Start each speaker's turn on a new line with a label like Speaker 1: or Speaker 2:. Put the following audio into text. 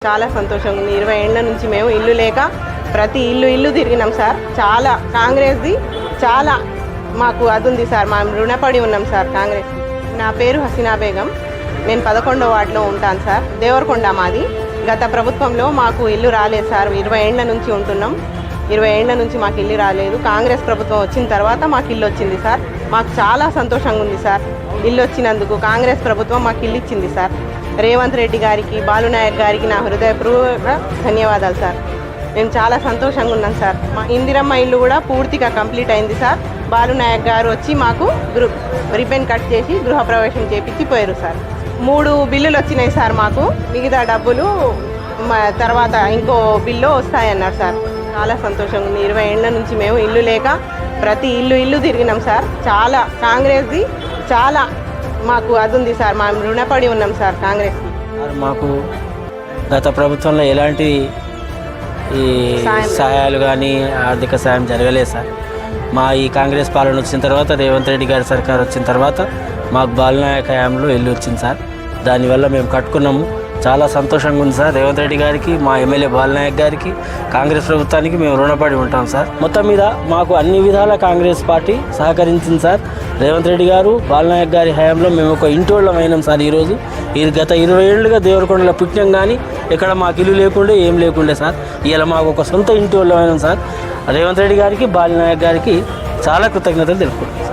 Speaker 1: చాలా సంతోషంగా ఉంది. 20 ఏళ్ల నుంచి మేము ఇల్లు లేక ప్రతి ఇల్లు తిరిగినాం సార్. చాలా కాంగ్రెస్ది చాలా మాకు అది ఉంది సార్. మేము రుణపడి ఉన్నాం సార్ కాంగ్రెస్. నా పేరు హసీనా బేగం. నేను 11వ వార్డులో ఉంటాను సార్. దేవరకొండ మాది. గత ప్రభుత్వంలో మాకు ఇల్లు రాలేదు సార్. 20 ఏళ్ల నుంచి ఉంటున్నాం. 20 ఏళ్ల నుంచి మాకు ఇల్లు రాలేదు. కాంగ్రెస్ ప్రభుత్వం వచ్చిన తర్వాత మాకు ఇల్లు వచ్చింది సార్. మాకు చాలా సంతోషంగా ఉంది సార్. ఇల్లు వచ్చినందుకు కాంగ్రెస్ ప్రభుత్వం మాకు ఇల్లు ఇచ్చింది సార్. రేవంత్ రెడ్డి గారికి, బాలునాయక్ గారికి నా హృదయపూర్వక ధన్యవాదాలు సార్. మేము చాలా సంతోషంగా ఉన్నాం సార్. మా ఇందిరమ్మ ఇల్లు కూడా పూర్తిగా కంప్లీట్ అయింది సార్. బాలునాయక్ గారు వచ్చి మాకు రిబన్ కట్ చేసి గృహప్రవేశం చేపించి పోయారు సార్. 3 బిల్లులు వచ్చినాయి సార్ మాకు. మిగతా డబ్బులు తర్వాత ఇంకో బిల్లు వస్తాయన్నారు సార్. చాలా సంతోషంగా ఉంది. 20 ఏళ్ల నుంచి మేము ఇల్లు లేక ప్రతి ఇల్లు తిరిగినాం సార్. చాలా కాంగ్రెస్ది చాలా మాకు అది ఉంది సార్. మేము రుణపడి ఉన్నాం సార్ కాంగ్రెస్కి.
Speaker 2: మాకు గత ప్రభుత్వంలో ఎలాంటి ఈ సహాయాలు కానీ ఆర్థిక సాయం జరగలేదు సార్. మా ఈ కాంగ్రెస్ పాలన వచ్చిన తర్వాత, రేవంత్ రెడ్డి గారి సర్కార్ వచ్చిన తర్వాత మాకు బాలనాయక హయాంలో ఇల్లు వచ్చింది సార్. దానివల్ల మేము కట్టుకున్నాము. చాలా సంతోషంగా ఉంది సార్. రేవంత్ రెడ్డి గారికి, మా ఎమ్మెల్యే బాలనాయక్ గారికి, కాంగ్రెస్ ప్రభుత్వానికి మేము రుణపడి ఉంటాం సార్. మొత్తం మీద మాకు అన్ని విధాల కాంగ్రెస్ పార్టీ సహకరించింది సార్. రేవంత్ రెడ్డి గారు, బాలనాయక్ గారి హయాంలో మేము ఒక ఇంటోళ్ళం అయినాం సార్. ఈరోజు గత 20 ఏళ్ళుగా దేవరకొండలో పుట్టినాం, కానీ ఇక్కడ మాకు ఇల్లు లేకుండే ఏం లేకుండే సార్. ఇలా మాకు ఒక సొంత ఇంటోళ్ళం అయినాం సార్. రేవంత్ రెడ్డి గారికి, బాలనాయక్ గారికి చాలా కృతజ్ఞతలు తెలుపుకుంటాం.